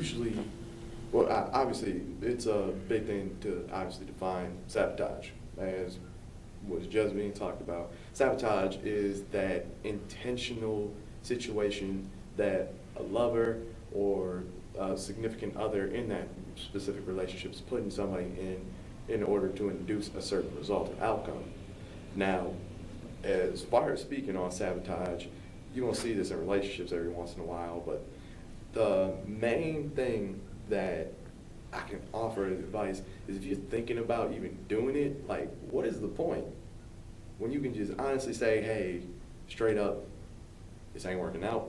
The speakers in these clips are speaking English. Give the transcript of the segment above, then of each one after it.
usually, well, obviously, it's a big thing to obviously define sabotage, as was just being talked about. Sabotage is that intentional situation that a lover or a significant other in that specific relationship is putting somebody in order to induce a certain result or outcome. Now, as far as speaking on sabotage, you won't see this in relationships every once in a while, but the main thing that I can offer as advice is if you're thinking about even doing it, like, what is the point? When you can just honestly say, hey, straight up, this ain't working out,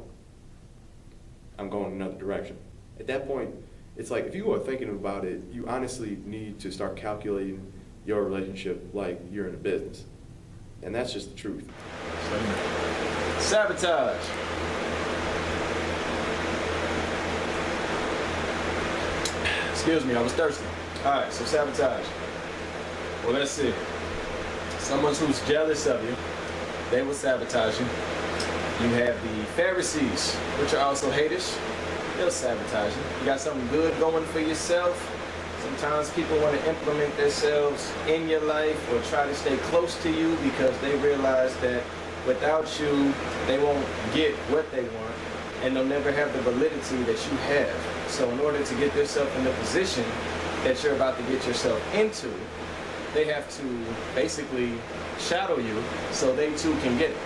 I'm going another direction. At that point, it's like if you are thinking about it, you honestly need to start calculating your relationship like you're in a business. And that's just the truth. Sabotage. Excuse me, I was thirsty. Alright, so sabotage. Well, let's see. Someone who's jealous of you, they will sabotage you. You have the Pharisees, which are also haters. They'll sabotage you. You got something good going for yourself. Sometimes people want to implement themselves in your life or try to stay close to you because they realize that without you, they won't get what they want and they'll never have the validity that you have. So in order to get yourself in the position that you're about to get yourself into, they have to basically shadow you so they too can get it.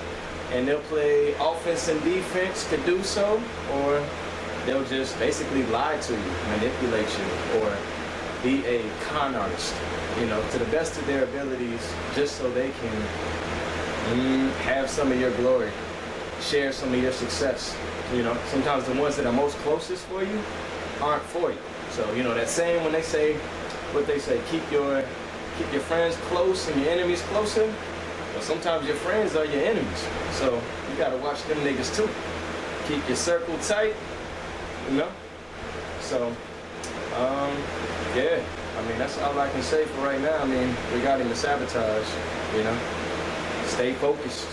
And they'll play offense and defense to do so, or they'll just basically lie to you, manipulate you, or be a con artist, to the best of their abilities, just so they can have some of your glory, share some of your success. Sometimes the ones that are most closest for you aren't for you. So, that saying when they say, what they say, keep your friends close and your enemies closer. Well, sometimes your friends are your enemies. So you gotta watch them niggas too. Keep your circle tight, So, yeah. That's all I can say for right now. Regarding the sabotage, stay focused,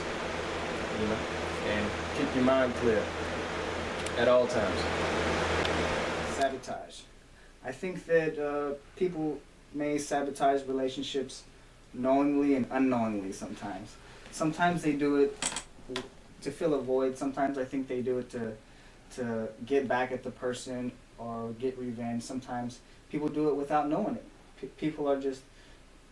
and keep your mind clear at all times. Sabotage. I think that people may sabotage relationships knowingly and unknowingly sometimes. Sometimes they do it to fill a void. Sometimes I think they do it to get back at the person or get revenge. Sometimes people do it without knowing it. People are just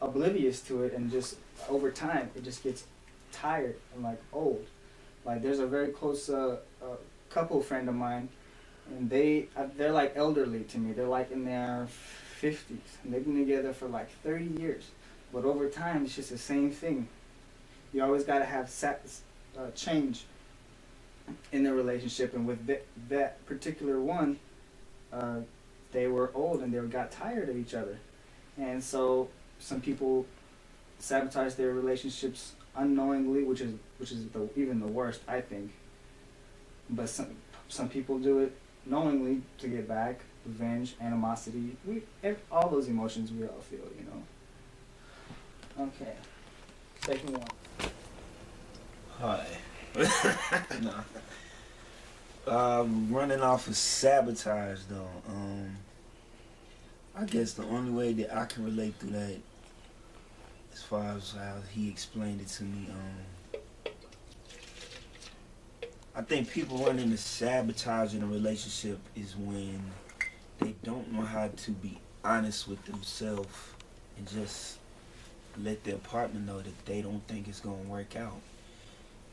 oblivious to it, and just over time it just gets tired and old. There's a very close couple friend of mine, and they're like elderly to me. They're in their 50s, and they've been together for 30 years. But over time, it's just the same thing. You always got to have change in the relationship. And with that particular one, they were old and they got tired of each other. And so some people sabotage their relationships unknowingly, which is even the worst, I think. But some people do it knowingly to get back, revenge, animosity. All those emotions we all feel, Okay. Second one. Hi. Running off of sabotage though. I guess the only way that I can relate to that, as far as how he explained it to me, I think people run into sabotage in a relationship is when they don't know how to be honest with themselves and just let their partner know that they don't think it's going to work out.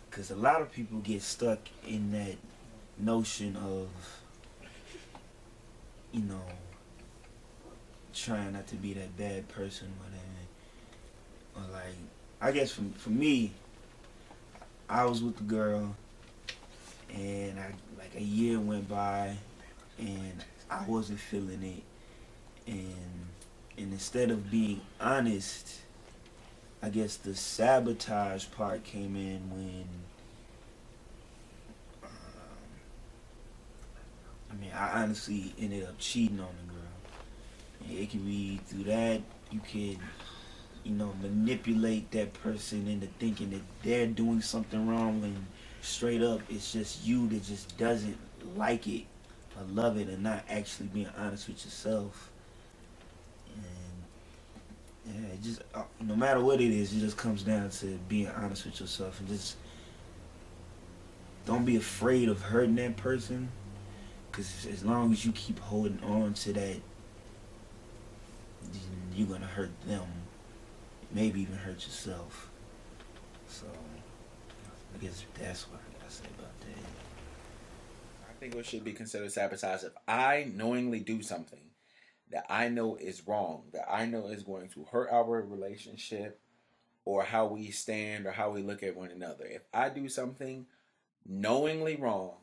Because a lot of people get stuck in that notion of, trying not to be that bad person, whatever. Or I guess for me, I was with the girl, and a year went by, and I wasn't feeling it, and instead of being honest, I guess the sabotage part came in when I honestly ended up cheating on the girl. And it can be through that. You could, manipulate that person into thinking that they're doing something wrong when straight up it's just you that just doesn't like it. love it and not actually being honest with yourself. And yeah, it just no matter what it is, it just comes down to being honest with yourself and just don't be afraid of hurting that person. Because as long as you keep holding on to that, you're gonna hurt them. Maybe even hurt yourself. So I guess that's what I gotta say about that. I think it should be considered sabotage if I knowingly do something that I know is wrong, that I know is going to hurt our relationship or how we stand or how we look at one another. If I do something knowingly wrong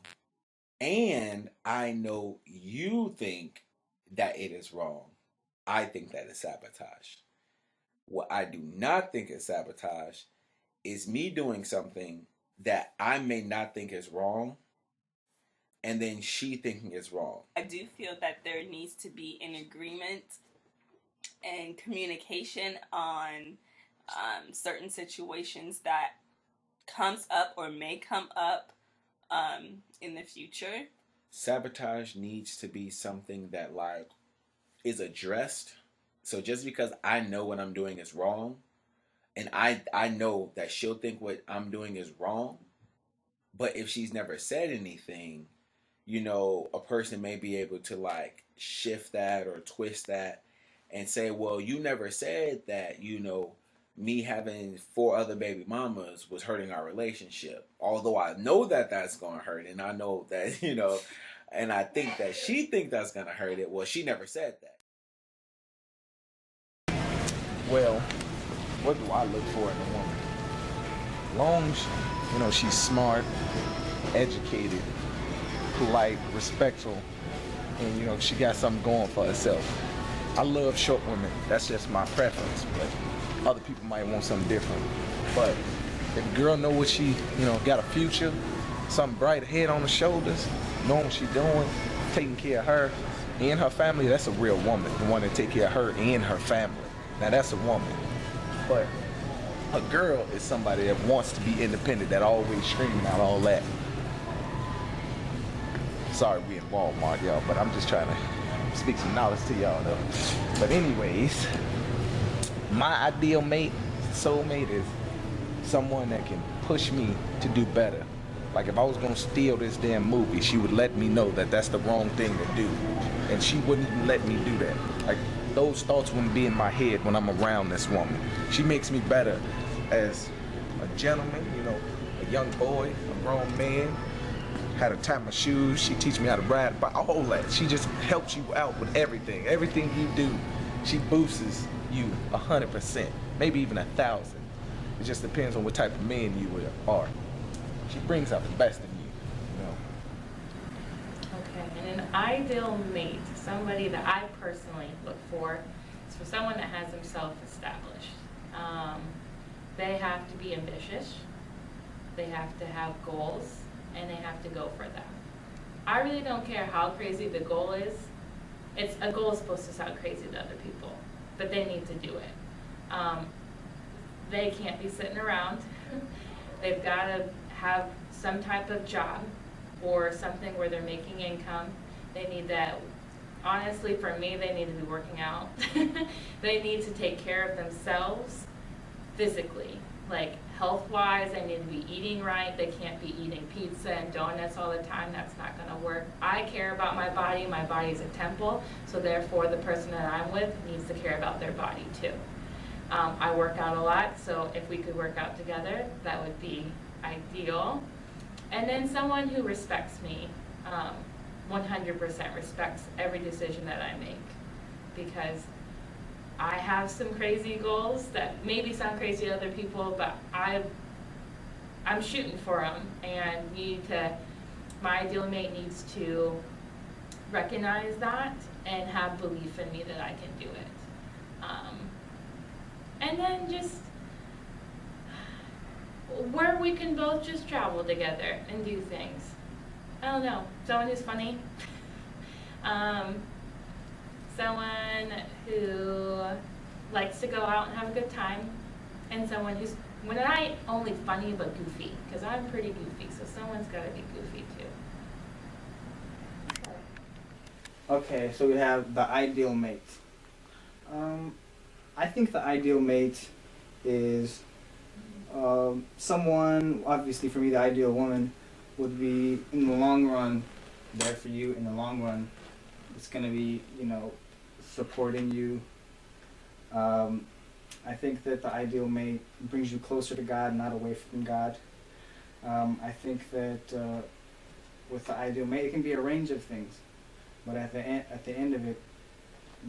and I know you think that it is wrong, I think that is sabotage. What I do not think is sabotage is me doing something that I may not think is wrong and then she thinking it's wrong. I do feel that there needs to be an agreement and communication on certain situations that comes up or may come up in the future. Sabotage needs to be something that like is addressed. So just because I know what I'm doing is wrong, and I know that she'll think what I'm doing is wrong, but if she's never said anything, you know, a person may be able to like shift that or twist that and say, well, you never said that, you know, me having 4 other baby mamas was hurting our relationship. Although I know that that's going to hurt, and I know that, you know, and I think that she think that's going to hurt it. Well, she never said that. Well, what do I look for in a woman? Long as, you know, she's smart, educated, polite, respectful, and, you know, she got something going for herself. I love short women. That's just my preference, but other people might want something different. But if a girl know what she, you know, got a future, something bright ahead on her shoulders, knowing what she's doing, taking care of her and her family, that's a real woman. The one that take care of her and her family. Now that's a woman. But a girl is somebody that wants to be independent, that always screaming out all that. Sorry we in Walmart, y'all, but I'm just trying to speak some knowledge to y'all though. But anyways, my ideal mate, soulmate, is someone that can push me to do better. Like if I was gonna steal this damn movie, she would let me know that that's the wrong thing to do. And she wouldn't even let me do that. Like those thoughts wouldn't be in my head when I'm around this woman. She makes me better as a gentleman, you know, a young boy, a grown man, how to tie my shoes. She teach me how to ride, but all that. She just helps you out with everything. Everything you do, she boosts you 100%, maybe even 1,000. It just depends on what type of man you are. She brings out the best in you, you know. Okay, and an ideal mate, somebody that I personally look for, is for someone that has themselves established. They have to be ambitious, they have to have goals, and they have to go for them. I really don't care how crazy the goal is. A goal is supposed to sound crazy to other people, but they need to do it. They can't be sitting around. They've got to have some type of job or something where they're making income. They need that. Honestly, for me, they need to be working out. They need to take care of themselves physically, like health-wise. They need to be eating right. They can't be eating pizza and donuts all the time. That's not going to work. I care about my body. My body is a temple, so therefore the person that I'm with needs to care about their body too. I work out a lot, so if we could work out together, that would be ideal. And then someone who respects me, 100% respects every decision that I make, because I have some crazy goals that maybe sound crazy to other people, but I'm shooting for them, and my ideal mate needs to recognize that and have belief in me that I can do it. And then just where we can both just travel together and do things. I don't know, someone who's funny, someone who likes to go out and have a good time, and someone who's, when I only funny but goofy, because I'm pretty goofy, so someone's got to be goofy too. Okay, so we have the ideal mate. I think the ideal mate is someone, obviously for me, the ideal woman would be in the long run there for you. In the long run, it's going to be, supporting you. I think that the ideal mate brings you closer to God, not away from God. I think that with the ideal mate, it can be a range of things, but at the end of it,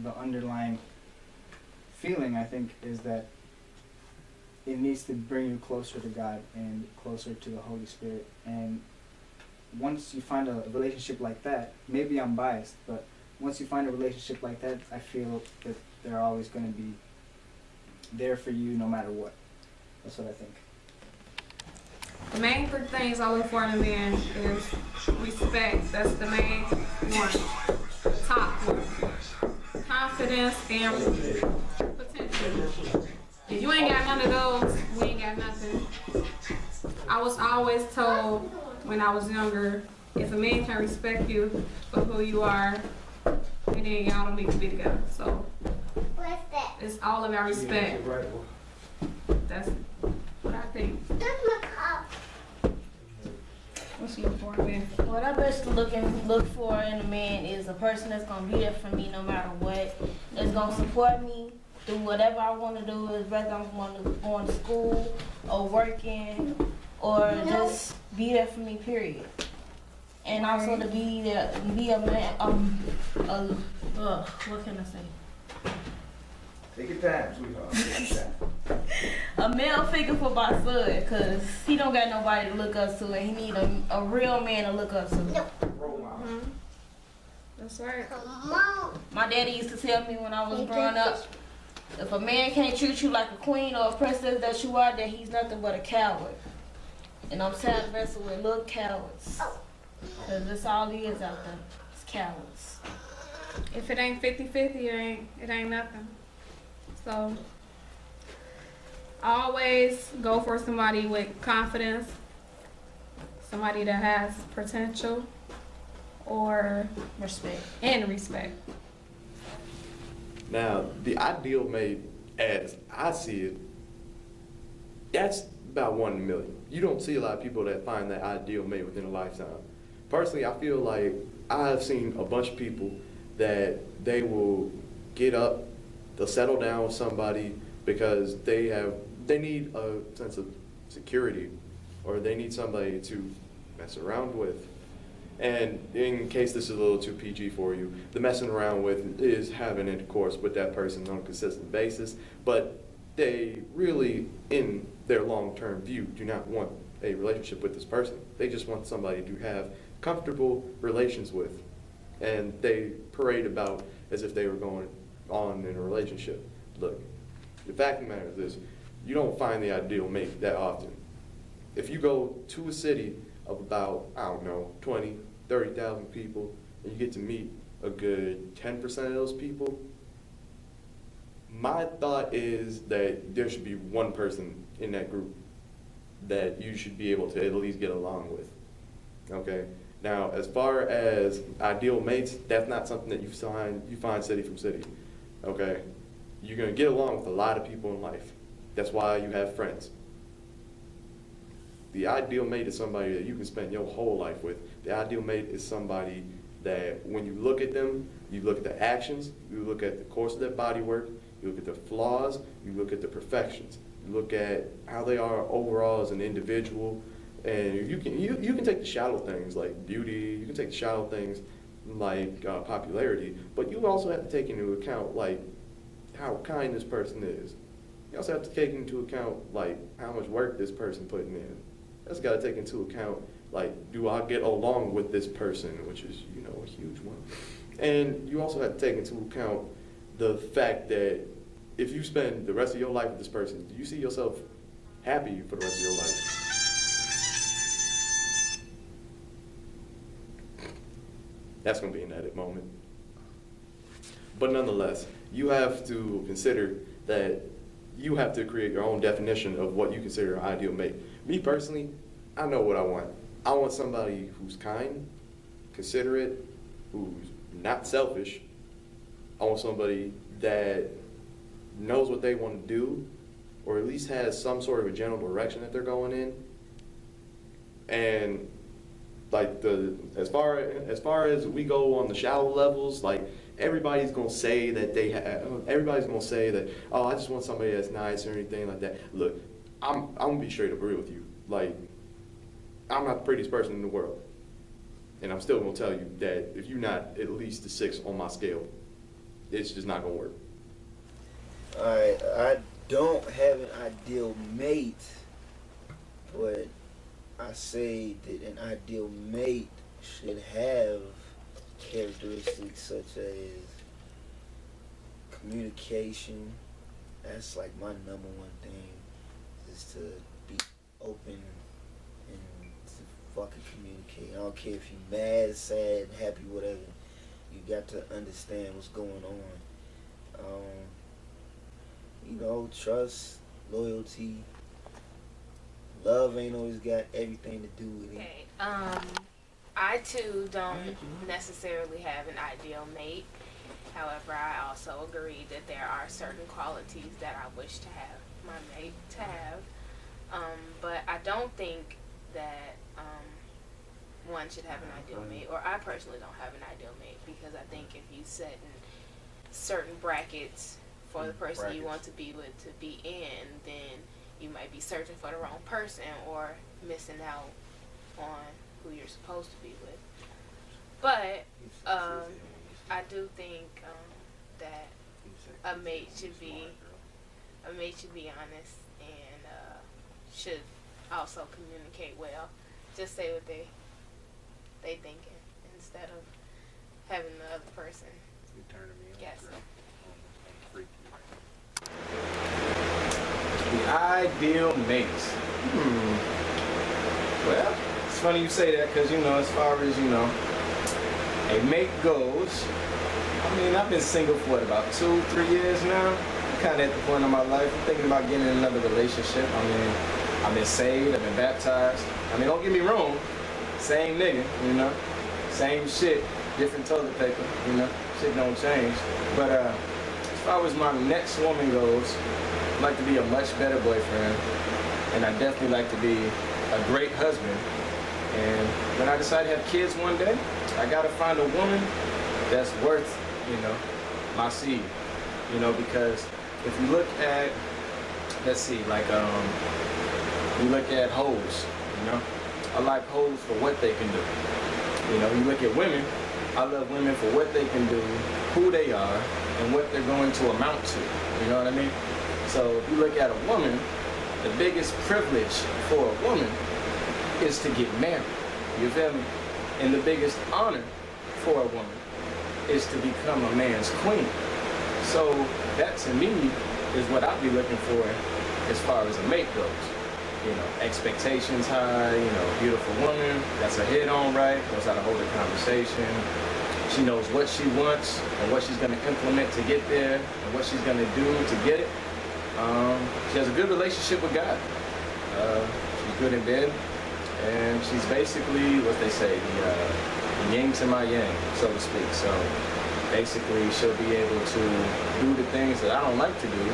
the underlying feeling, I think, is that it needs to bring you closer to God and closer to the Holy Spirit. And once you find a relationship like that, maybe I'm biased, but once you find a relationship like that, I feel that they're always going to be there for you no matter what. That's what I think. The main three things I look for in a man is respect. That's the main one. Top one. Confidence and potential. If you ain't got none of those, we ain't got nothing. I was always told when I was younger, if a man can respect you for who you are, then y'all don't need to be together. So it's all about respect. That's what I think. What's you look for, man? What I best look for in a man is a person that's gonna be there for me no matter what. That's gonna support me through whatever I want to do, whether I'm going to school or working or just be there for me. Period. And also to be a man. What can I say? Take your time, sweetheart. Take your time. A male figure for my son, cause he don't got nobody to look up to, and he need a real man to look up to. Mm-hmm. That's right. My daddy used to tell me when I was growing up, if a man can't treat you like a queen or a princess that you are, then he's nothing but a coward. And I'm tired of wrestling with little cowards, cause that's all he is out there. It's cowards. If it ain't 50-50, it ain't nothing. So always go for somebody with confidence, somebody that has potential or respect. Now, the ideal mate, as I see it, that's about 1 in a million. You don't see a lot of people that find that ideal mate within a lifetime. Personally, I feel like I've seen a bunch of people that they will get up, they'll settle down with somebody because they need a sense of security, or they need somebody to mess around with. And in case this is a little too PG for you, the messing around with is having intercourse with that person on a consistent basis, but they really, in their long-term view, do not want a relationship with this person. They just want somebody to have comfortable relations with, and they parade about as if they were going on in a relationship. Look, the fact of the matter is this: you don't find the ideal mate that often. If you go to a city of about, I don't know, 20, 30,000 people, and you get to meet a good 10% of those people, my thought is that there should be one person in that group that you should be able to at least get along with. Okay? Now, as far as ideal mates, that's not something that you find city from city. Okay? You're going to get along with a lot of people in life. That's why you have friends. The ideal mate is somebody that you can spend your whole life with. The ideal mate is somebody that when you look at them, you look at the actions, you look at the course of their body work, you look at the flaws, you look at the perfections, you look at how they are overall as an individual, and you can take the shallow things like beauty, you can take the shallow things like popularity, but you also have to take into account like how kind this person is. You also have to take into account like how much work this person putting in. That's got to take into account like, do I get along with this person, which is, you know, a huge one. And you also have to take into account the fact that if you spend the rest of your life with this person, do you see yourself happy for the rest of your life? That's going to be an edit moment. But nonetheless, you have to consider that you have to create your own definition of what you consider an ideal mate. Me personally, I know what I want. I want somebody who's kind, considerate, who's not selfish. I want somebody that knows what they want to do, or at least has some sort of a general direction that they're going in. And like as far as we go on the shallow levels, like everybody's gonna say that everybody's gonna say that, oh, I just want somebody that's nice or anything like that. Look, I'm gonna be straight up real with you. Like, I'm not the prettiest person in the world, and I'm still gonna tell you that if you're not at least a 6 on my scale, it's just not gonna work. Alright, I don't have an ideal mate, but I say that an ideal mate should have characteristics such as communication. That's like my number one thing, is to be open and to fucking communicate. I don't care if you're mad, sad, happy, whatever. You got to understand what's going on. You know, trust, loyalty. Love ain't always got everything to do with it. Okay. I too don't necessarily have an ideal mate. However, I also agree that there are certain qualities that I wish to have my mate to have. But I don't think that one should have an ideal mate, or I personally don't have an ideal mate, because I think if you set in certain brackets for the person you want to be with to be in, then you might be searching for the wrong person or missing out on who you're supposed to be with. But I do think that a mate should be honest and should also communicate well. Just say what they thinking instead of having the other person guess. The ideal mate. Well, it's funny you say that, because, you know, as far as, you know, a mate goes, I mean, I've been single for what, about 2-3 years now. I'm kind of at the point in my life, I'm thinking about getting in another relationship. I mean, I've been saved, I've been baptized. I mean, don't get me wrong, same nigga, you know, same shit, different toilet paper, you know, shit don't change. But as far as my next woman goes, I'd like to be a much better boyfriend, and I definitely like to be a great husband. And when I decide to have kids one day, I gotta find a woman that's worth, you know, my seed, you know, because if you look at, let's see, like, you look at hoes, you know, I like hoes for what they can do. You know, you look at women, I love women for what they can do, who they are, and what they're going to amount to, you know what I mean? So if you look at a woman, the biggest privilege for a woman is to get married, you feel me? And the biggest honor for a woman is to become a man's queen. So that to me is what I'll be looking for as far as a mate goes. You know, expectations high, you know, beautiful woman, that's a head on right, knows how to hold a conversation. She knows what she wants and what she's going to implement to get there and what she's going to do to get it. She has a good relationship with God. She's good in bed, and she's basically, what they say, the yin to my yang, so to speak. So basically she'll be able to do the things that I don't like to do,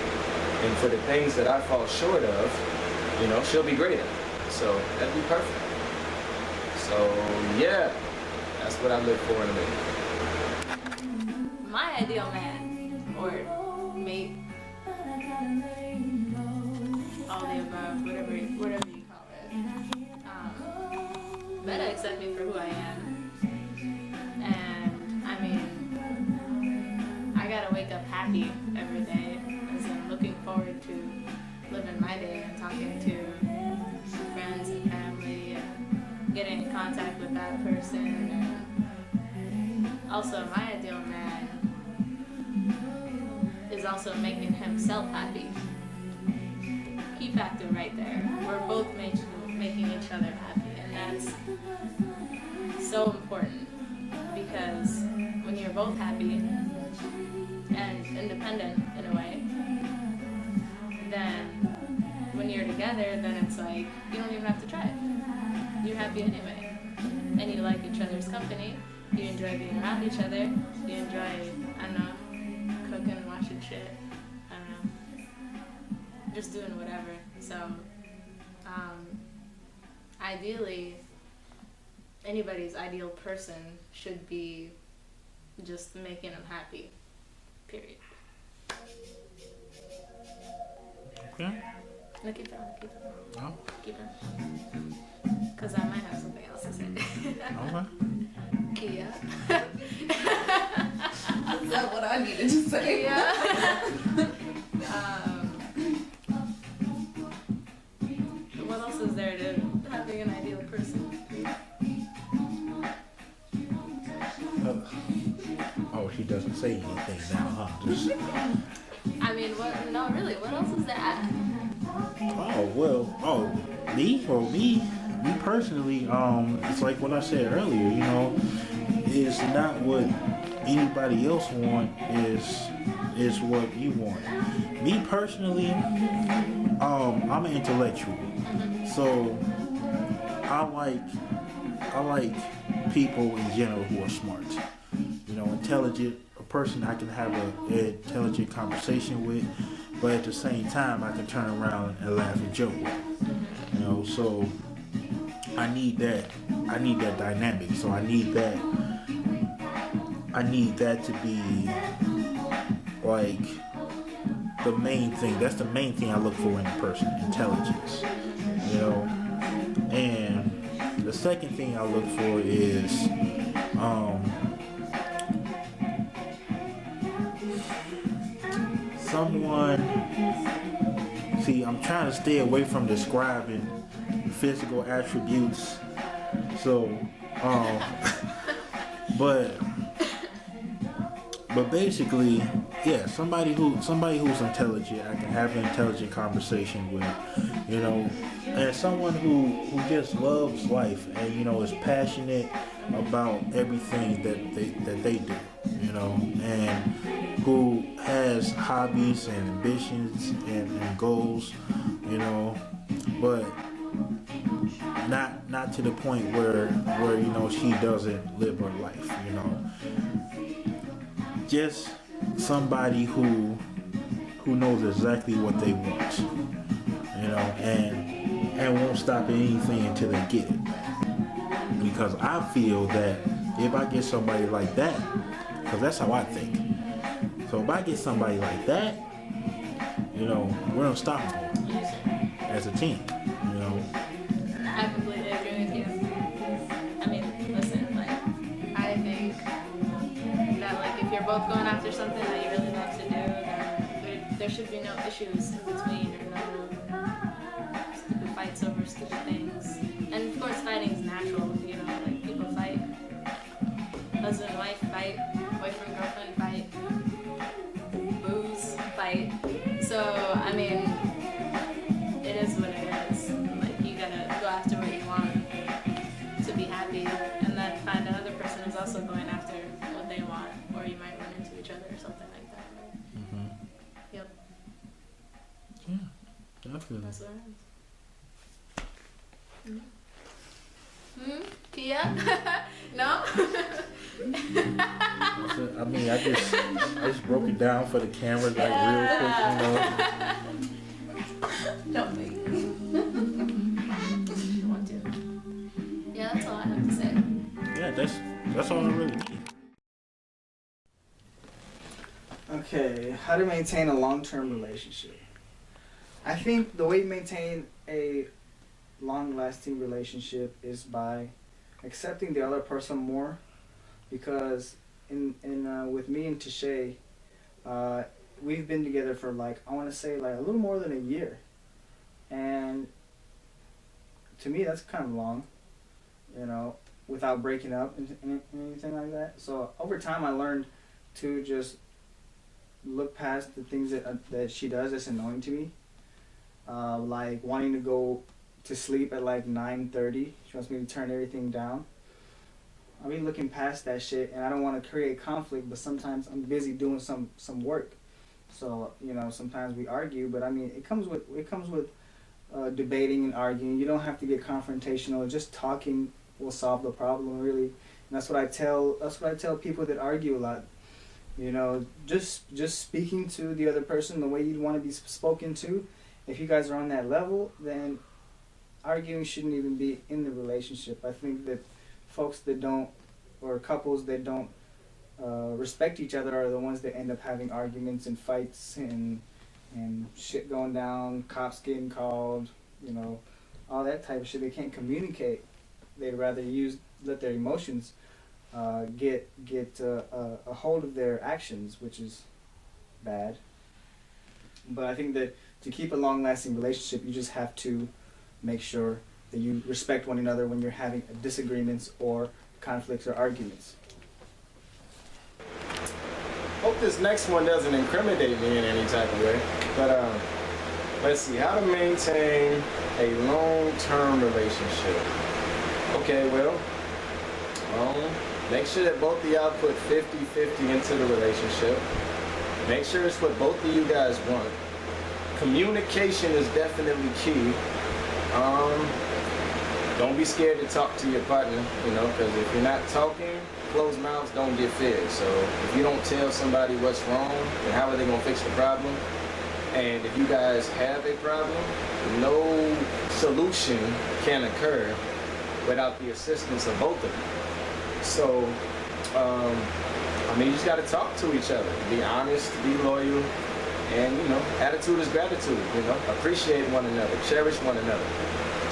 and for the things that I fall short of, you know, she'll be great at it. So that'd be perfect. So yeah, that's what I look for in a mate. My ideal man or mate, all the above, whatever you call it, better accept me for who I am. And I mean, I gotta wake up happy every day, as I'm looking forward to living my day and talking to friends and family and getting in contact with that person. And also, my ideal man is also making himself happy. Key factor right there. We're both making each other happy, and that's so important, because when you're both happy and independent in a way, then when you're together, then it's like you don't even have to try. You're happy anyway, and you like each other's company, you enjoy being around each other, you enjoy, I don't know, cooking, watching shit, I don't know, just doing whatever. So, ideally, anybody's ideal person should be just making them happy, period. Okay. No, keep going, keep going. Oh. Keep going. Because I might have something else to say. Okay. Kia. Is that what I needed to say? Yeah. What else is there to having an ideal person? Oh, she doesn't say anything now, huh? Just, I mean, what? No, really. What else is there? oh, well, oh, me personally, it's like what I said earlier, you know, it's not what anybody else want, is what you want. Me personally, I'm an intellectual, so I like people in general who are smart, you know, intelligent, a person I can have an intelligent conversation with, but at the same time I can turn around and laugh and joke with, you know, so I need that dynamic, so I need that to be like the main thing. That's the main thing I look for in a person, intelligence, you know. And the second thing I look for is someone, see, I'm trying to stay away from describing physical attributes, so but basically, yeah, somebody who's intelligent, I can have an intelligent conversation with, you know, and someone who just loves life and, you know, is passionate about everything that they do, you know, and who has hobbies and ambitions and goals, you know, but not to the point where you know she doesn't live her life, you know. Just somebody who knows exactly what they want, you know, and won't stop at anything until they get it. Because I feel that if I get somebody like that, because that's how I think. So if I get somebody like that, you know, we're unstoppable as a team, you know. I completely agree with you. I mean, listen, like, I think that, like, if you're both going after something that you really love to do, then there should be no issues in between, or no stupid fights over stupid things. And of course, fighting is natural, you know, like, people fight. Husband and wife fight, boyfriend, girlfriend fight, booze fight. So, I mean, it is what it is. Like, you gotta go after what you want to be happy, and then find another person who's also going after what they want, or you might run into each other or something like that. Mm-hmm. Yep. Yeah, definitely. That's what happens. Kia? No? I mean, I just broke it down for the camera like real quick, you know. Don't make it. You want to. Yeah, that's all I have to say. Yeah, that's all I really need. Okay, how to maintain a long-term relationship. I think the way to maintain a long-lasting relationship is by accepting the other person more, because with me and Tashay, we've been together for like, I want to say like a little more than a year, and to me that's kind of long, you know, without breaking up and anything like that. So over time I learned to just look past the things that she does that's annoying to me, like wanting to go to sleep at like 9:30. She wants me to turn everything down. I mean, looking past that shit, and I don't want to create conflict, but sometimes I'm busy doing some work. So, you know, sometimes we argue, but I mean, it comes with debating and arguing. You don't have to get confrontational. Just talking will solve the problem, really. And that's what I tell. That's what I tell people that argue a lot. You know, just speaking to the other person the way you'd want to be spoken to. If you guys are on that level, then arguing shouldn't even be in the relationship. I think that folks that don't, or couples that don't respect each other are the ones that end up having arguments and fights and shit going down, cops getting called, you know, all that type of shit. They can't communicate. They'd rather let their emotions get a hold of their actions, which is bad. But I think that to keep a long-lasting relationship, you just have to make sure that you respect one another when you're having disagreements or conflicts or arguments. Hope this next one doesn't incriminate me in any type of way. But let's see, how to maintain a long-term relationship. Okay, well, make sure that both of y'all put 50-50 into the relationship. Make sure it's what both of you guys want. Communication is definitely key. Don't be scared to talk to your partner, you know, because if you're not talking, closed mouths don't get fed. So if you don't tell somebody what's wrong, then how are they going to fix the problem? And if you guys have a problem, no solution can occur without the assistance of both of you. So, I mean, you just got to talk to each other, be honest, be loyal, and, you know, attitude is gratitude, you know, appreciate one another, cherish one another,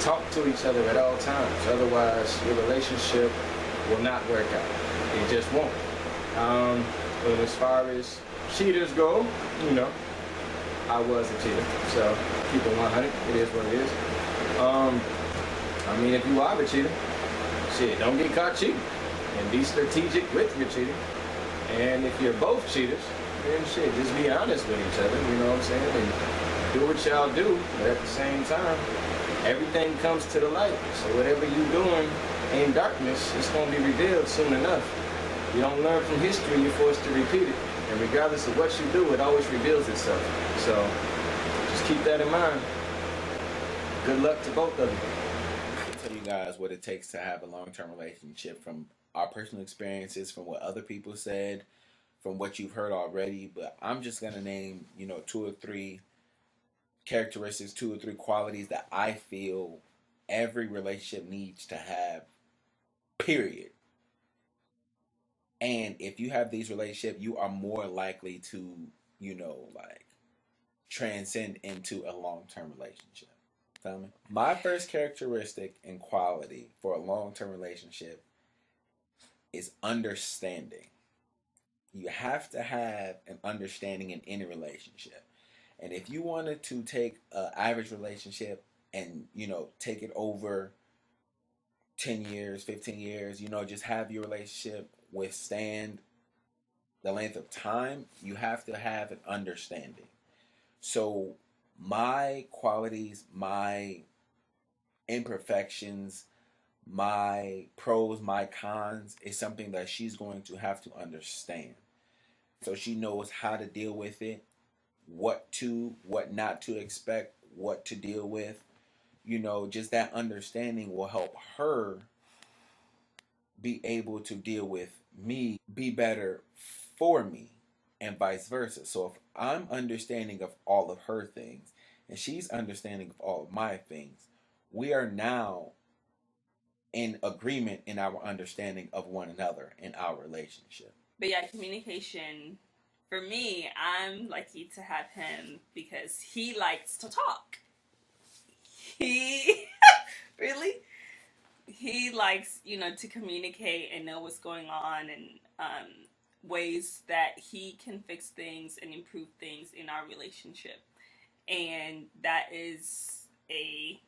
talk to each other at all times. Otherwise, your relationship will not work out. It just won't. But as far as cheaters go, you know, I was a cheater, so keep it 100. It is what it is. I mean, if you are a cheater, shit, don't get caught cheating, and be strategic with your cheating. And if you're both cheaters, then shit, just be honest with each other. You know what I'm saying? And do what y'all do, but at the same time, everything comes to the light. So whatever you're doing in darkness, it's gonna be revealed soon enough. You don't learn from history, you're forced to repeat it. And regardless of what you do, it always reveals itself. So just keep that in mind. Good luck to both of you. I can tell you guys what it takes to have a long-term relationship from our personal experiences, from what other people said, from what you've heard already. But I'm just going to name, you know, 2 or 3 characteristics, 2 or 3 qualities that I feel every relationship needs to have, period. And if you have these relationships, you are more likely to, you know, like, transcend into a long-term relationship. Feel me? My first characteristic and quality for a long-term relationship is understanding. You have to have an understanding in any relationship. And if you wanted to take an average relationship and, you know, take it over 10 years, 15 years, you know, just have your relationship withstand the length of time, you have to have an understanding. So my qualities, my imperfections, my pros, my cons is something that she's going to have to understand. So she knows how to deal with it, what not to expect, what to deal with. You know, just that understanding will help her be able to deal with me, be better for me, and vice versa. So if I'm understanding of all of her things and she's understanding of all of my things, we are now in agreement in our understanding of one another in our relationship. But yeah, communication, for me, I'm lucky to have him because he likes to talk. He really, he likes, you know, to communicate and know what's going on and ways that he can fix things and improve things in our relationship. And that is a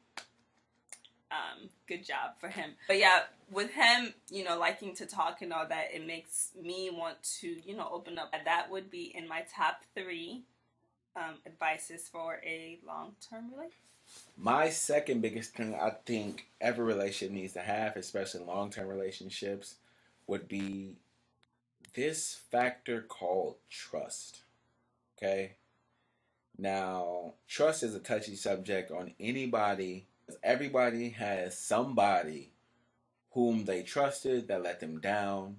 good job for him. But yeah, with him, you know, liking to talk and all that, it makes me want to, you know, open up. That would be in my top 3 advices for a long-term relationship. My second biggest thing I think every relationship needs to have, especially long-term relationships, would be this factor called trust. Okay? Now, trust is a touchy subject on anybody. Everybody has somebody whom they trusted that let them down,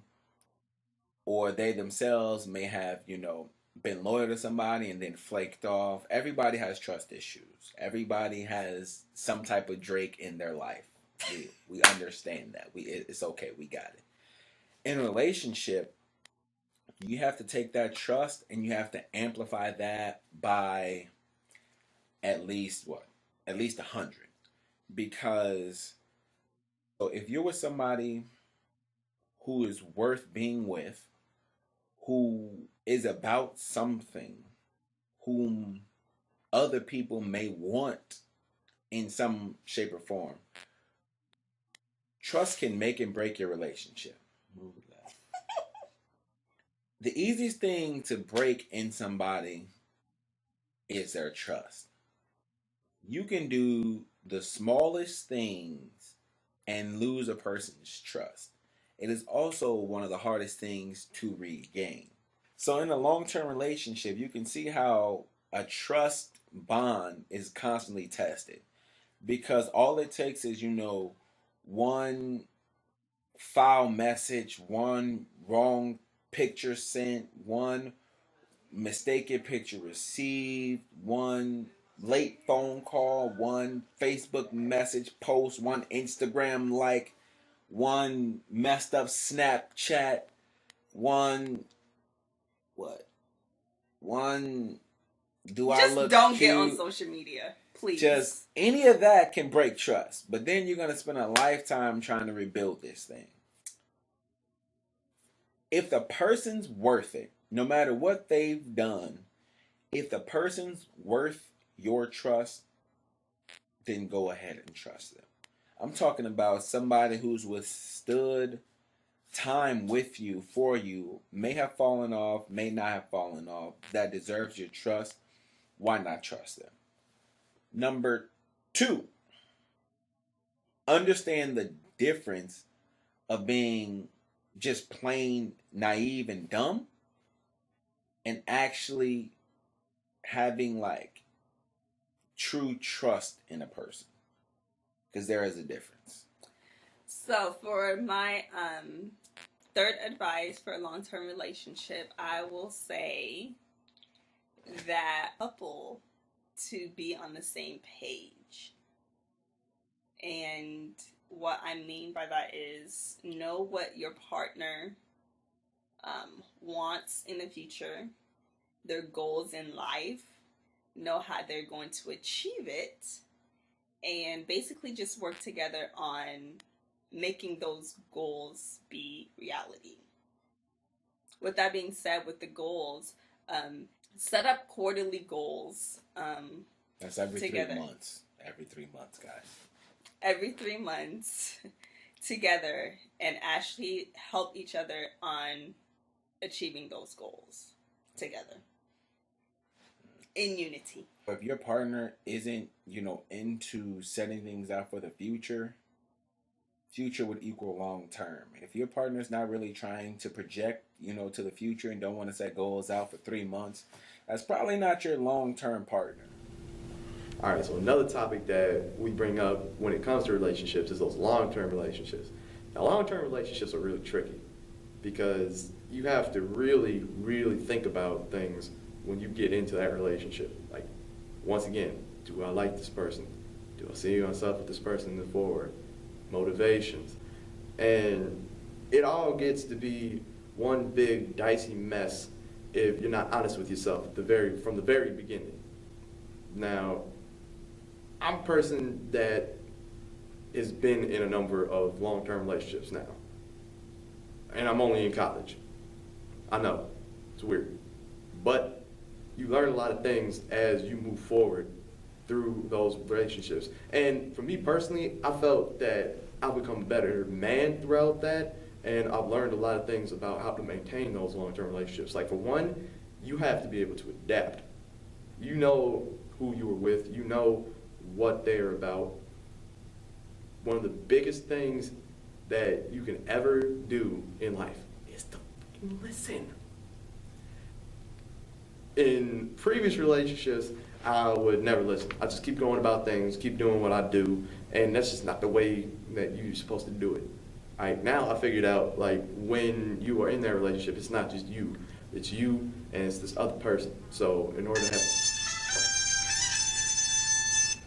or they themselves may have, been loyal to somebody and then flaked off. Everybody has trust issues. Everybody has some type of Drake in their life. We understand that. It's okay. We got it. In a relationship, you have to take that trust and you have to amplify that by at least what? At least 100. Because so if you're with somebody who is worth being with, who is about something, whom other people may want in some shape or form, trust can make and break your relationship. Move left. The easiest thing to break in somebody is their trust. You can do the smallest things and lose a person's trust. It is also one of the hardest things to regain. So in a long-term relationship, you can see how a trust bond is constantly tested, because all it takes is, one foul message, one wrong picture sent, one mistaken picture received, one late phone call, one Facebook message post, one Instagram like, one messed up Snapchat, one do I Just look don't cute? get on social media, please. Just any of that can break trust. But then you're going to spend a lifetime trying to rebuild this thing. If the person's worth it, no matter what they've done, if the person's worth your trust, then go ahead and trust them. I'm talking about somebody who's withstood time with you, for you, may have fallen off, may not have fallen off, that deserves your trust. Why not trust them? Number 2, understand the difference of being just plain naive and dumb and actually having true trust in a person, because there is a difference. So for my third advice for a long-term relationship, I will say that couple to be on the same page. And what I mean by that is know what your partner wants in the future, their goals in life, know how they're going to achieve it, and basically just work together on making those goals be reality. With that being said, with the goals, set up quarterly goals. That's every together. 3 months. Every 3 months, guys. Every 3 months together, and actually help each other on achieving those goals together in unity. If your partner isn't, into setting things out for the future would equal long term. If your partner's not really trying to project, to the future and don't want to set goals out for 3 months, that's probably not your long-term partner. All right, so another topic that we bring up when it comes to relationships is those long-term relationships. Now, long-term relationships are really tricky because you have to really, really think about things when you get into that relationship. Like, once again, do I like this person? Do I see myself with this person moving forward? Motivations. And it all gets to be one big dicey mess if you're not honest with yourself from the very beginning. Now, I'm a person that has been in a number of long-term relationships now. And I'm only in college. I know, it's weird. But you learn a lot of things as you move forward through those relationships. And for me personally, I felt that I've become a better man throughout that, and I've learned a lot of things about how to maintain those long-term relationships. Like, for one, you have to be able to adapt. You know who you were with, you know what they're about. One of the biggest things that you can ever do in life is to fucking listen. In previous relationships, I would never listen. I just keep going about things, keep doing what I do, and that's just not the way that you're supposed to do it. All right, now I figured out, like, when you are in that relationship, it's not just you. It's you and it's this other person. So in order to have,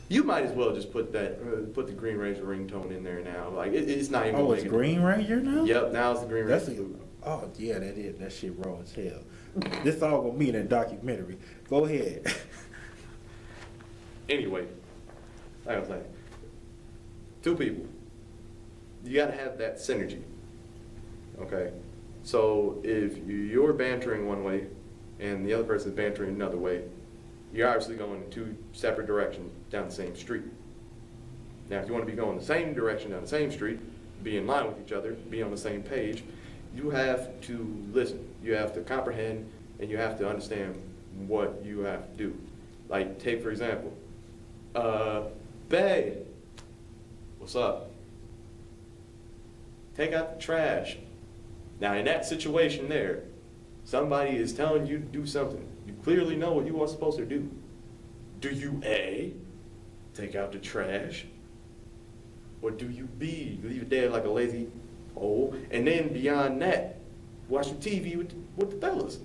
you might as well just put that, put the Green Ranger ringtone in there now. Like, it's not even. Oh, it's Green Ranger now? Yep, now it's the Green Ranger. That's oh yeah, that shit raw as hell. This all gonna be in a documentary. Go ahead. Anyway, like I was saying, two people. You gotta have that synergy. Okay? So if you're bantering one way and the other person's bantering another way, you're obviously going in two separate directions down the same street. Now, if you want to be going the same direction down the same street, be in line with each other, be on the same page, you have to listen. You have to comprehend and you have to understand what you have to do. Like, take for example, babe, what's up? Take out the trash. Now, in that situation there, somebody is telling you to do something. You clearly know what you are supposed to do. Do you A, take out the trash? Or do you B, leave it there like a lazy hole? And then beyond that, watch the TV with the fellas.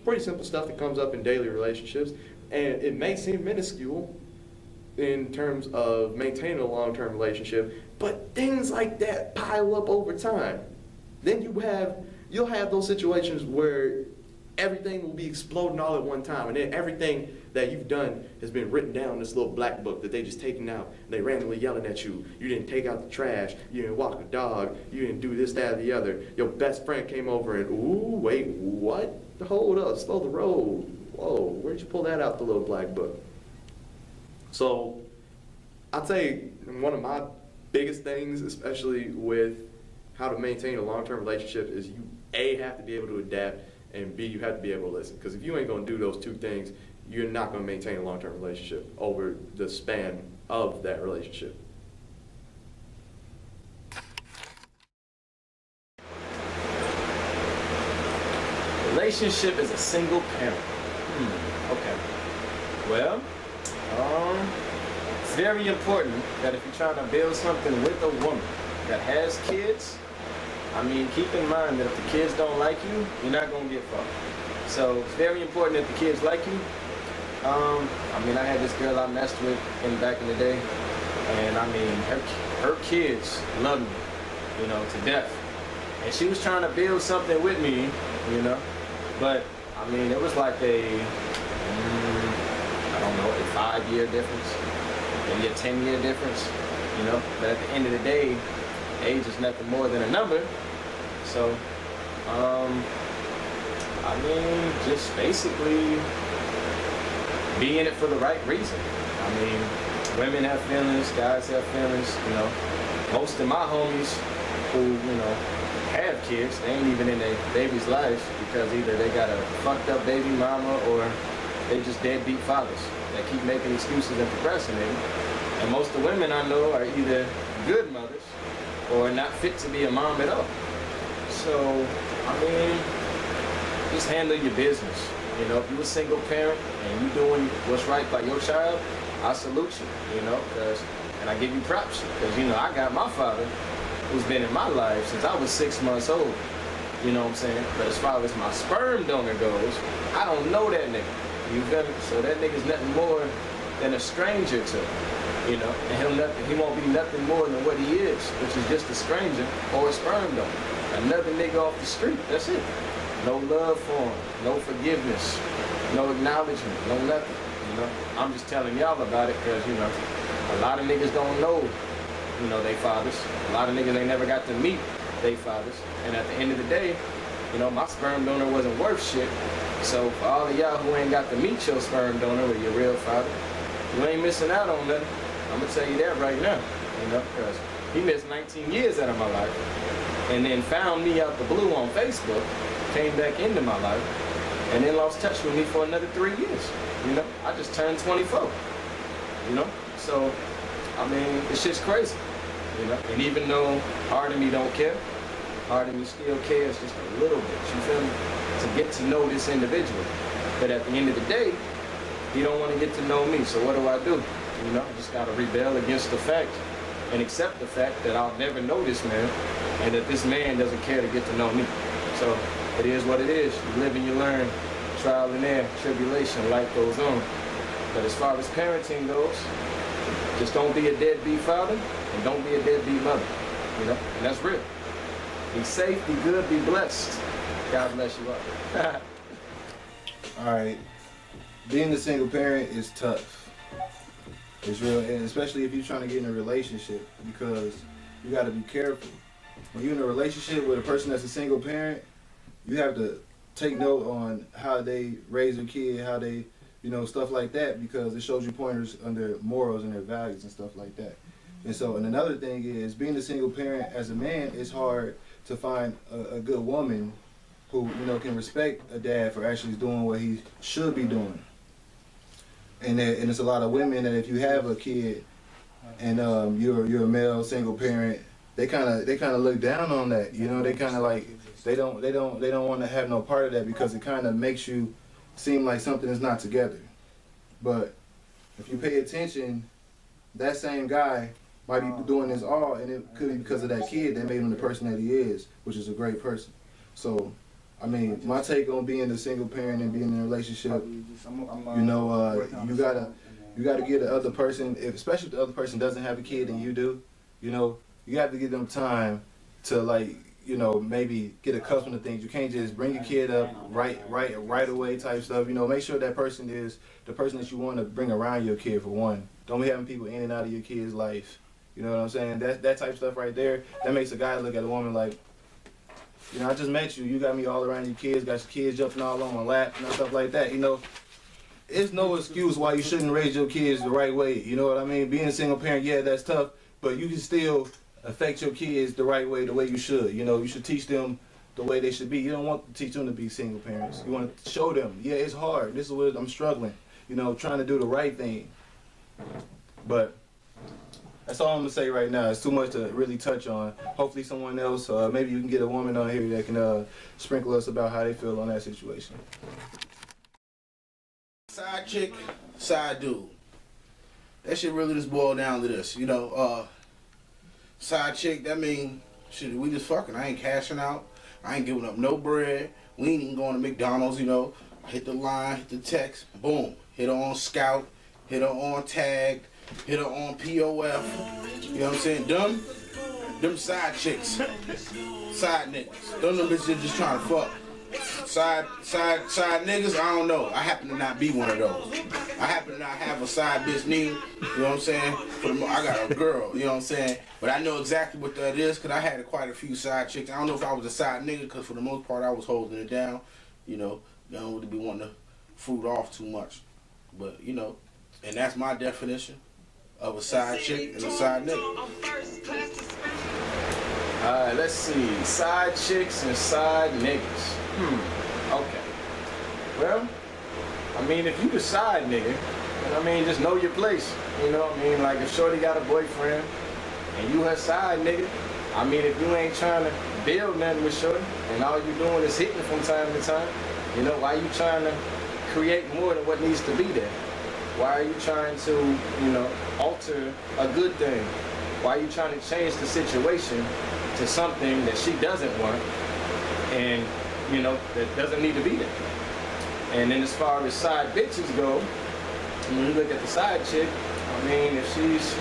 Pretty simple stuff that comes up in daily relationships. And it may seem minuscule in terms of maintaining a long-term relationship, but things like that pile up over time. Then you'll have those situations where everything will be exploding all at one time, and then everything that you've done has been written down in this little black book that they just taken out, and they randomly yelling at you. You didn't take out the trash, you didn't walk the dog, you didn't do this, that, or the other. Your best friend came over and, ooh, wait, what? Hold up, slow the road. Whoa, where'd you pull that out the little black book? So, I'd say one of my biggest things, especially with how to maintain a long-term relationship, is you A, have to be able to adapt, and B, you have to be able to listen. Because if you ain't going to do those two things, you're not going to maintain a long-term relationship over the span of that relationship. Relationship is a single parent. Okay. Well, it's very important that if you're trying to build something with a woman that has kids, I mean, keep in mind that if the kids don't like you, you're not going to get far. So it's very important that the kids like you. I mean, I had this girl I messed with back in the day, and I mean, her kids loved me, you know, to death. And she was trying to build something with me, you know, but I mean, it was like I don't know, a 5-year difference, maybe a 10-year difference, you know. But at the end of the day, age is nothing more than a number. So, I mean, just basically be in it for the right reason. I mean, women have feelings, guys have feelings, you know. Most of my homies who, you know, have kids, they ain't even in their baby's lives because either they got a fucked up baby mama or they just deadbeat fathers that keep making excuses and procrastinating. And most of the women I know are either good mothers or not fit to be a mom at all. So, I mean, just handle your business. You know, if you're a single parent and you're doing what's right by your child, I salute you, you know, and I give you props because, you know, I got my father who's been in my life since I was 6 months old, you know what I'm saying? But as far as my sperm donor goes, I don't know that nigga, you feel me? So that nigga's nothing more than a stranger to me, you know, and he won't be nothing more than what he is, which is just a stranger or a sperm donor. Another nigga off the street, that's it. No love for him, no forgiveness, no acknowledgement, no nothing, you know? I'm just telling y'all about it because, you know, a lot of niggas don't know, you know, they fathers. A lot of niggas ain't never got to meet they fathers. And at the end of the day, you know, my sperm donor wasn't worth shit. So for all of y'all who ain't got to meet your sperm donor or your real father, you ain't missing out on nothing. I'm gonna tell you that right now, you know, because he missed 19 years out of my life and then found me out the blue on Facebook, came back into my life, and then lost touch with me for another 3 years. You know, I just turned 24, you know? So, I mean, it's just crazy, you know? And even though part of me don't care, part of me still cares just a little bit, you feel me? To get to know this individual. But at the end of the day, he don't want to get to know me, so what do? You know, I just gotta rebel against the fact and accept the fact that I'll never know this man and that this man doesn't care to get to know me. So it is what it is. You live and you learn. Trial and error, tribulation, life goes on. But as far as parenting goes, just don't be a deadbeat father and don't be a deadbeat mother. You know, and that's real. Be safe, be good, be blessed. God bless you all. All right, being a single parent is tough. It's real, and especially if you're trying to get in a relationship, because you got to be careful. When you're in a relationship with a person that's a single parent, you have to take note on how they raise their kid, how they, you know, stuff like that, because it shows you pointers on their morals and their values and stuff like that. And so, and another thing is, being a single parent as a man, it's hard to find a good woman who, you know, can respect a dad for actually doing what he should be doing. And it's a lot of women that if you have a kid and you're a male single parent, they kind of look down on that. You know, they kind of like they don't want to have no part of that, because it kind of makes you seem like something is not together. But if you pay attention, that same guy might be doing this all, and it could be because of that kid that made him the person that he is, which is a great person. So, I mean, my take on being a single parent and being in a relationship, you know, you gotta get the other person, especially if the other person doesn't have a kid and you do, you know, you have to give them time to, like, you know, maybe get accustomed to things. You can't just bring your kid up right away type stuff. You know, make sure that person is the person that you want to bring around your kid, for one. Don't be having people in and out of your kid's life. You know what I'm saying? That type of stuff right there, that makes a guy look at a woman like, you know, I just met you. You got me all around your kids, got your kids jumping all on my lap, and stuff like that. You know, it's no excuse why you shouldn't raise your kids the right way. You know what I mean? Being a single parent, yeah, that's tough, but you can still affect your kids the right way, the way you should. You know, you should teach them the way they should be. You don't want to teach them to be single parents. You want to show them, yeah, it's hard. This is what I'm struggling. You know, trying to do the right thing. But that's all I'm gonna say right now. It's too much to really touch on. Hopefully someone else, maybe you can get a woman on here that can sprinkle us about how they feel on that situation. Side chick, side dude. That shit really just boiled down to this, you know. Side chick, that mean, shit, we just fucking. I ain't cashing out. I ain't giving up no bread. We ain't even going to McDonald's, you know. Hit the line, hit the text, boom. Hit her on Scout, hit her on Tag, hit her on POF. You know what I'm saying? Them side chicks. Side niggas. Them bitches just trying to fuck. Side niggas, I don't know. I happen to not be one of those. I happen to not have a side bitch need, you know what I'm saying? I got a girl, you know what I'm saying? But I know exactly what that is, because I had quite a few side chicks. I don't know if I was a side nigga, because for the most part I was holding it down. You know, I don't really be wanting to fruit off too much. But, you know, and that's my definition of a side chick and a side nigga. Alright, let's see. Side chicks and side niggas. Okay. Well, I mean, if you the side nigga, then I mean, just know your place. You know what I mean? Like, if Shorty got a boyfriend and you her side nigga, I mean, if you ain't trying to build nothing with Shorty and all you doing is hitting from time to time, you know, why you trying to create more than what needs to be there? Why are you trying to, you know, alter a good thing? Why are you trying to change the situation to something that she doesn't want and, you know, that doesn't need to be there? And then as far as side bitches go, when you look at the side chick, I mean, if she's,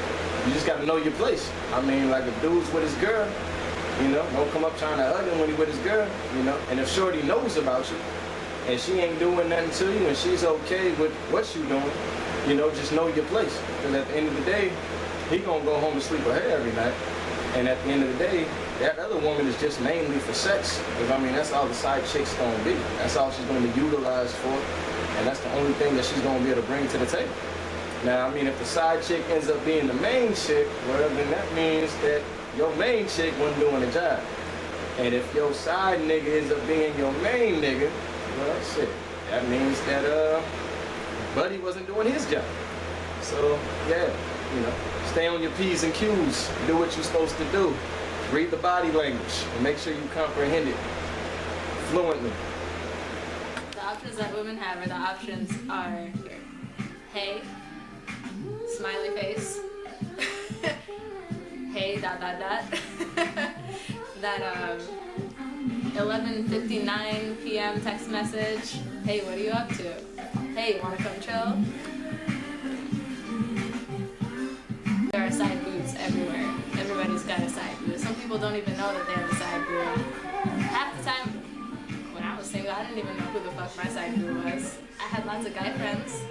you just gotta know your place. I mean, like if dude's with his girl, you know, don't come up trying to hug him when he's with his girl, you know. And if Shorty knows about you and she ain't doing nothing to you and she's okay with what you doing, you know, just know your place. Because at the end of the day, he gonna go home and sleep with her every night. And at the end of the day, that other woman is just mainly for sex. Because I mean, that's all the side chick's gonna be. That's all she's gonna be utilized for. And that's the only thing that she's gonna be able to bring to the table. Now, I mean, if the side chick ends up being the main chick, well, then that means that your main chick wasn't doing the job. And if your side nigga ends up being your main nigga, well, shit, that means that, Buddy wasn't doing his job. So, yeah, you know, stay on your P's and Q's. Do what you're supposed to do. Read the body language and make sure you comprehend it fluently. The options that women have, or the options are, hey, smiley face, that 11:59 p.m. text message. Hey, what are you up to? Hey, wanna come chill? There are side boobs everywhere. Everybody's got a side boob. Some people don't even know that they have a side boob. Half the time, when I was single, I didn't even know who the fuck my side boob was. I had lots of guy friends,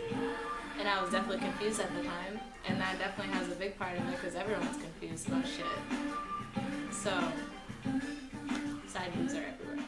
and I was definitely confused at the time. And that definitely has a big part in it because everyone's confused about shit. So, side boobs are everywhere.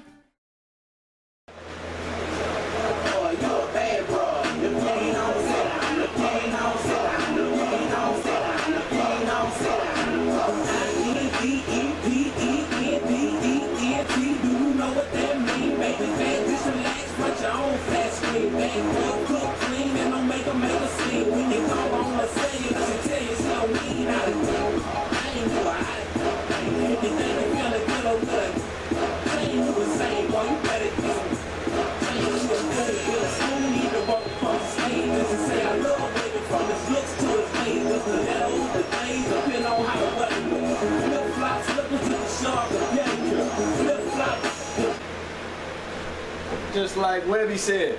Just like Webby said,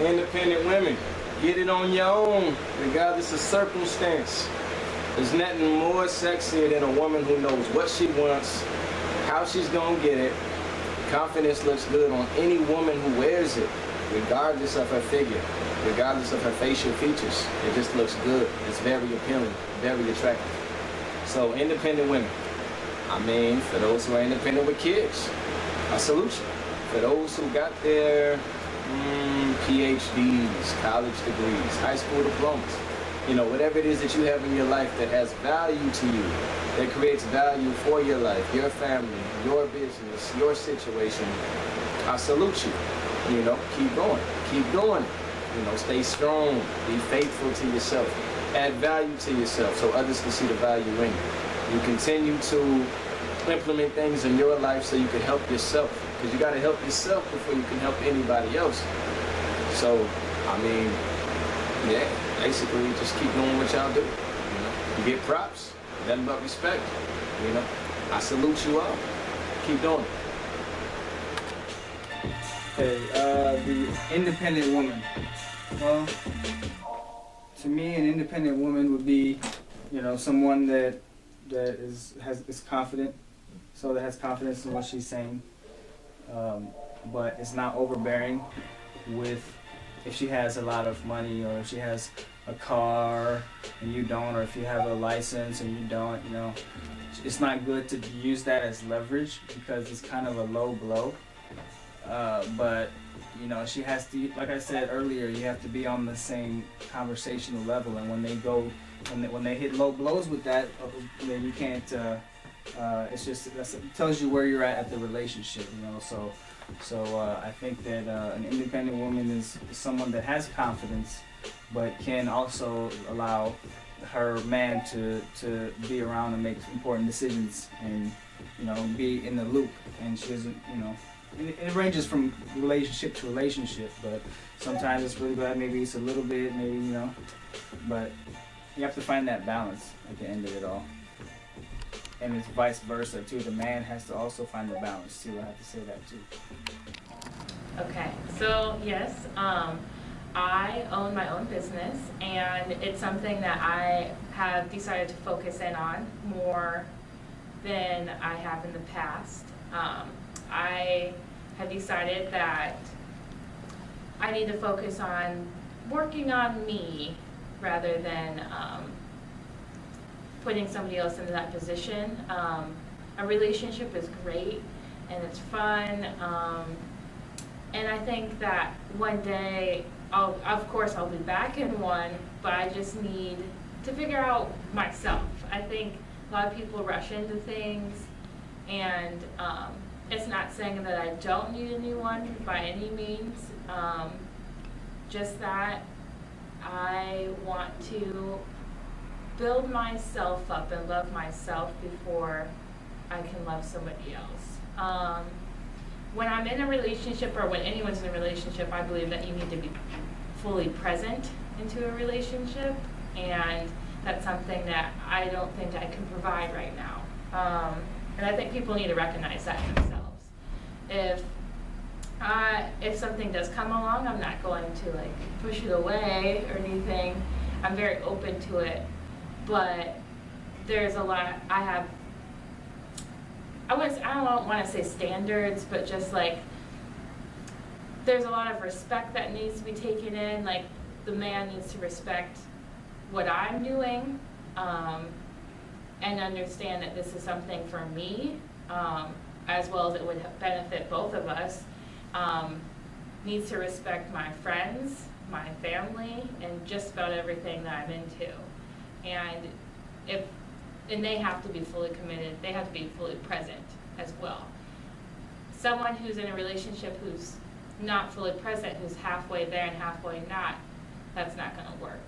independent women, get it on your own, regardless of circumstance. There's nothing more sexy than a woman who knows what she wants, how she's gonna get it. Confidence looks good on any woman who wears it, regardless of her figure, regardless of her facial features. It just looks good. It's very appealing, very attractive. So independent women, I mean, for those who are independent with kids, I salute you. For those who got their PhDs, college degrees, high school diplomas, you know, whatever it is that you have in your life that has value to you, that creates value for your life, your family, your business, your situation, I salute you. You know, keep going, keep doing it. You know, stay strong, be faithful to yourself, add value to yourself so others can see the value in you. You continue to implement things in your life so you can help yourself, because you got to help yourself before you can help anybody else. So, I mean, yeah, basically just keep doing what y'all do. You know, you get props, nothing but respect. You know, I salute you all. Keep doing it. Okay, the independent woman. Well, to me, an independent woman would be, you know, someone that is confident, so that has confidence in what she's saying, but it's not overbearing with if she has a lot of money, or if she has a car and you don't, or if you have a license and you don't. You know, it's not good to use that as leverage because it's kind of a low blow. But you know, she has to, like I said earlier, you have to be on the same conversational level, and when they hit low blows with that, then you can't. It's just it tells you where you're at the relationship, you know. So I think that an independent woman is someone that has confidence, but can also allow her man to be around and make important decisions, and you know, be in the loop. And she doesn't, you know. It ranges from relationship to relationship, but sometimes it's really bad, maybe it's a little bit, maybe, you know, but you have to find that balance at the end of it all. And it's vice versa too. The man has to also find the balance too. I have to say that too. Okay, so yes, I own my own business, and it's something that I have decided to focus in on more than I have in the past. I have decided that I need to focus on working on me rather than putting somebody else into that position. A relationship is great and it's fun, and I think that one day, of course I'll be back in one, but I just need to figure out myself. I think a lot of people rush into things, and it's not saying that I don't need a new one by any means, just that I want to build myself up and love myself before I can love somebody else. When I'm in a relationship, or when anyone's in a relationship, I believe that you need to be fully present into a relationship, and that's something that I don't think I can provide right now. And I think people need to recognize that themselves. If something does come along, I'm not going to like push it away or anything. I'm very open to it, but there's a lot. I don't want to say standards, but just like there's a lot of respect that needs to be taken in. Like the man needs to respect what I'm doing, and understand that this is something for me, as well as it would benefit both of us. Needs to respect my friends, my family, and just about everything that I'm into. And they have to be fully committed. They have to be fully present as well. Someone who's in a relationship who's not fully present, who's halfway there and halfway not, that's not going to work.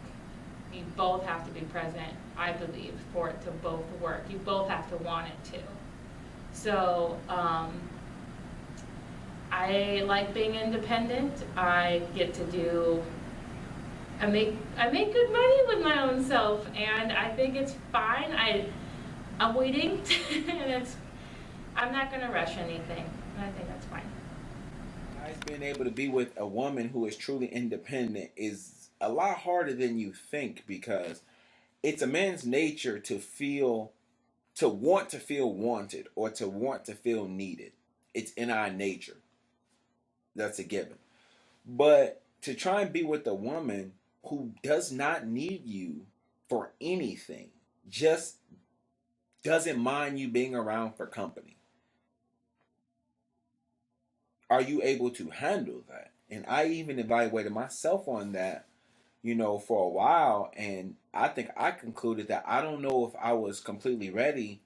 You both have to be present, I believe, for it to both work. You both have to want it to. So I like being independent. I get to do. I make good money with my own self, and I think it's fine. I'm waiting, and I'm not going to rush anything, and I think that's fine. Guys, being able to be with a woman who is truly independent is a lot harder than you think, because it's a man's nature to want to feel wanted or to want to feel needed. It's in our nature. That's a given. But to try and be with a woman who does not need you for anything, just doesn't mind you being around for company, are you able to handle that? And I even evaluated myself on that, for a while, and I think I concluded that I don't know if I was completely ready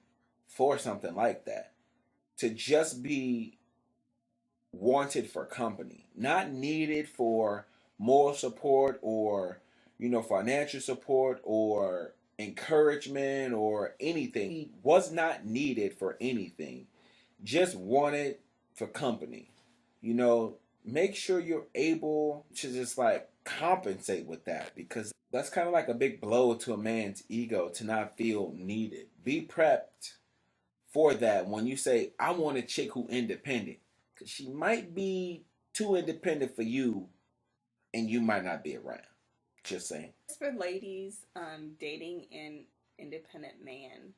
for something like that. To just be wanted for company, not needed for moral support or, financial support or encouragement or anything. He was not needed for anything, just wanted for company. Make sure you're able to just like compensate with that, because that's kind of like a big blow to a man's ego to not feel needed. Be prepped for that when you say, I want a chick who independent, because she might be too independent for you and you might not be around. Just saying. For ladies, dating an independent man,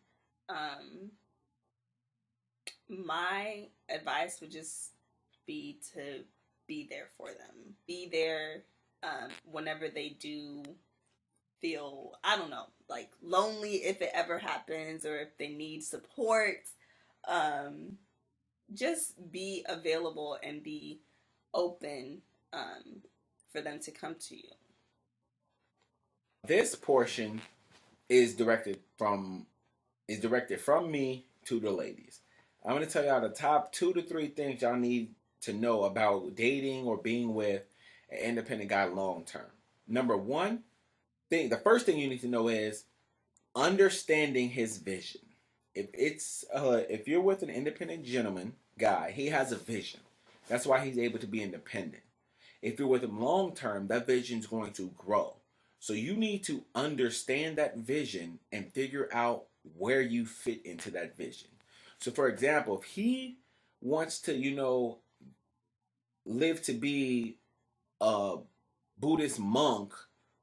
my advice would just be to be there for them. Be there whenever they do feel, I don't know, like lonely, if it ever happens, or if they need support. Just be available and be open for them to come to you. This portion is directed from me to the ladies. I'm going to tell y'all the top 2 to 3 things y'all need to know about dating or being with an independent guy long term. Number 1 thing, the first thing you need to know is understanding his vision. If you're with an independent gentleman guy, he has a vision. That's why he's able to be independent. If you're with him long term, that vision is going to grow. So you need to understand that vision and figure out where you fit into that vision. So for example, if he wants to, live to be a Buddhist monk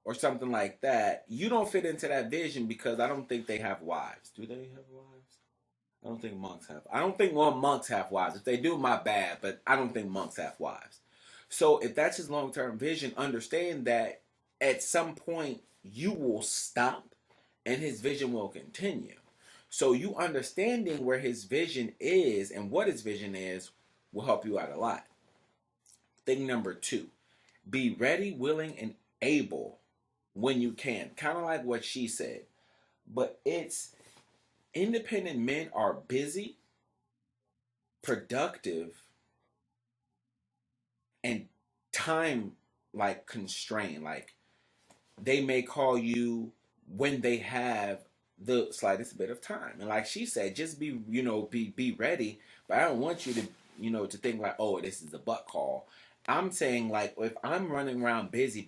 or something like that, you don't fit into that vision, because I don't think they have wives. Do they have wives? I don't think monks have. I don't think monks have wives. If they do, my bad, but I don't think monks have wives. So if that's his long-term vision, understand that at some point you will stop and his vision will continue. So you understanding where his vision is and what his vision is will help you out a lot. Thing number 2, be ready, willing, and able when you can. Kind of like what she said. But independent men are busy, productive, and time constrained. Like they may call you when they have the slightest bit of time. And like she said, just be ready. But I don't want you to, to think like, oh, this is a butt call. I'm saying like, if I'm running around busy,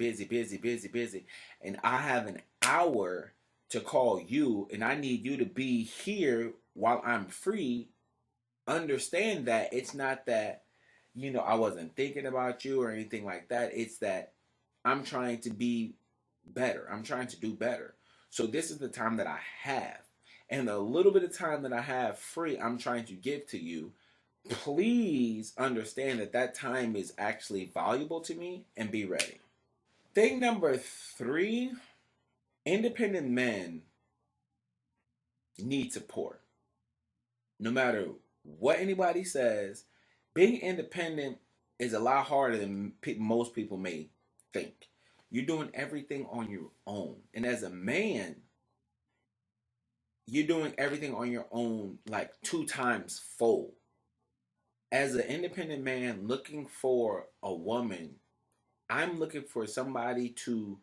and I have an hour to call you, and I need you to be here while I'm free, understand that it's not that, I wasn't thinking about you or anything like that. It's that I'm trying to be better. I'm trying to do better. So this is the time that I have. And the little bit of time that I have free, I'm trying to give to you. Please understand that that time is actually valuable to me, and be ready. Thing number 3, independent men need support. No matter what anybody says, being independent is a lot harder than most people may think. You're doing everything on your own. And as a man, you're doing everything on your own like 2 times fold. As an independent man looking for a woman, I'm looking for somebody to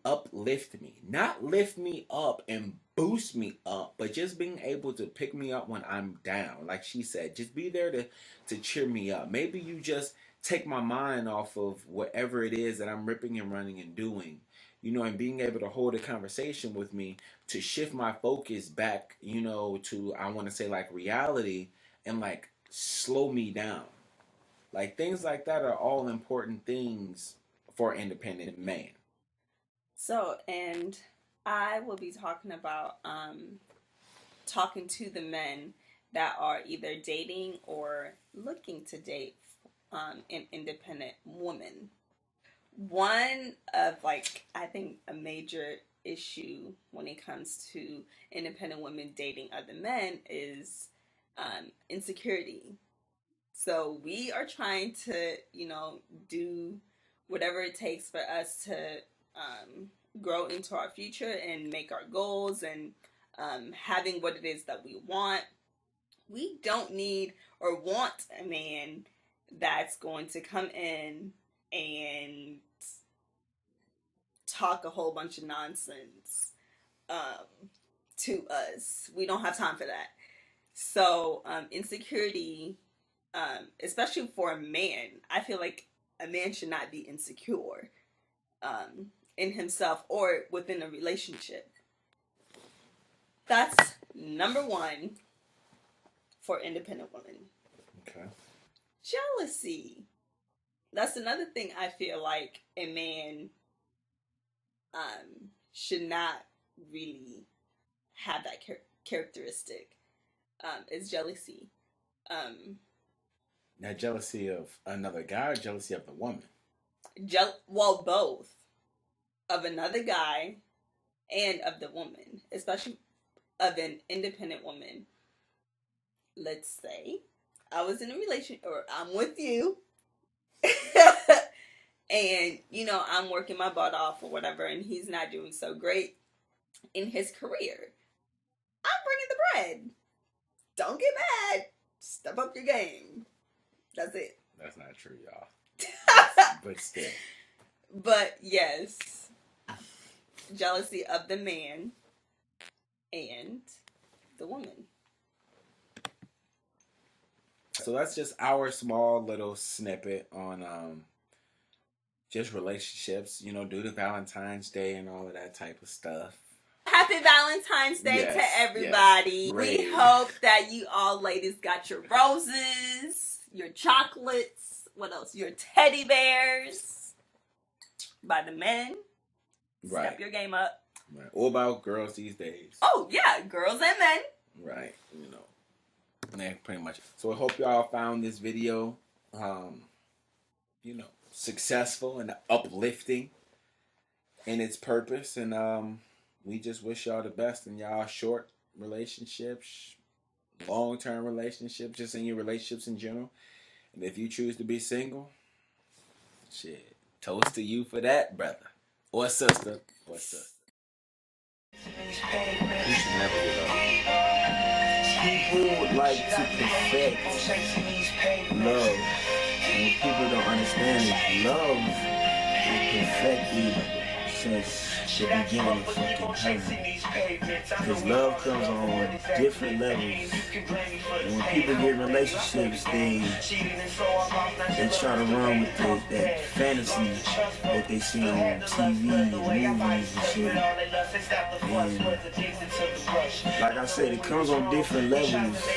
uplift me. Not lift me up and boost me up, but just being able to pick me up when I'm down. Like she said, just be there to cheer me up. Maybe you just take my mind off of whatever it is that I'm ripping and running and doing. And being able to hold a conversation with me to shift my focus back, to, I want to say, like, reality, and like slow me down. Like, things like that are all important things for an independent man. So, and I will be talking about talking to the men that are either dating or looking to date an independent woman. One of, like, I think a major issue when it comes to independent women dating other men is insecurity. So we are trying to, do whatever it takes for us to grow into our future and make our goals, and having what it is that we want. We don't need or want a man that's going to come in and talk a whole bunch of nonsense to us. We don't have time for that. So insecurity, especially for a man, I feel like a man should not be insecure in himself or within a relationship. That's number 1 for independent women. Okay. Jealousy. That's another thing I feel like a man should not really have that characteristic, is jealousy. Now, jealousy of another guy or jealousy of the woman? Well, both. Of another guy and of the woman, especially of an independent woman. Let's say I was in a relationship, or I'm with you, and I'm working my butt off or whatever, and he's not doing so great in his career. I'm bringing the bread. Don't get mad. Step up your game. That's it. That's not true, y'all. But still. But yes, jealousy of the man and the woman. So that's just our small little snippet on just relationships, due to Valentine's Day and all of that type of stuff. Happy Valentine's Day to everybody. Yes. We hope that you all ladies got your roses, your chocolates, what else? Your teddy bears by the men. Right. Step your game up. Right. What about girls these days? Oh, yeah. Girls and men. Right. Yeah, pretty much. So I hope y'all found this video, successful and uplifting in its purpose. And we just wish y'all the best in y'all short relationships, long-term relationships, just in your relationships in general. And if you choose to be single, shit, toast to you for that, brother. Or sister. Or sister. You should never give up. People like to perfect love. And what people don't understand is love is perfect evil. since the beginning of fucking time. Because love comes on different levels. And when people get in relationships, they try to run with that fantasy that they see on TV and movies and shit. And like I said, it comes on different levels.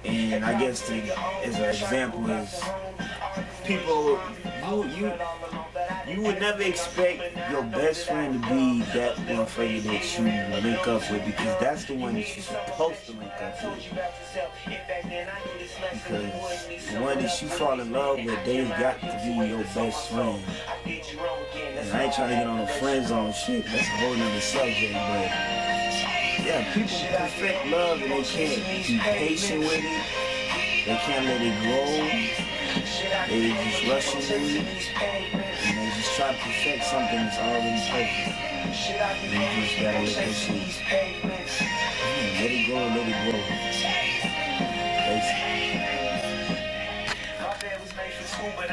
And I guess as an example is people, you would never expect your best friend to be that motherfucker that you link up with, because that's the one that you're supposed to link up with. Because the one that you fall in love with, they've got to be your best friend. And I ain't trying to get on the friend zone shit, that's a whole nother subject, but yeah, people perfect love and they can't be patient with it. They can't let it grow. They just rush into it. And they just try to perfect something that's already perfect. And you just gotta let that shit. Let it go, let it grow. Basically.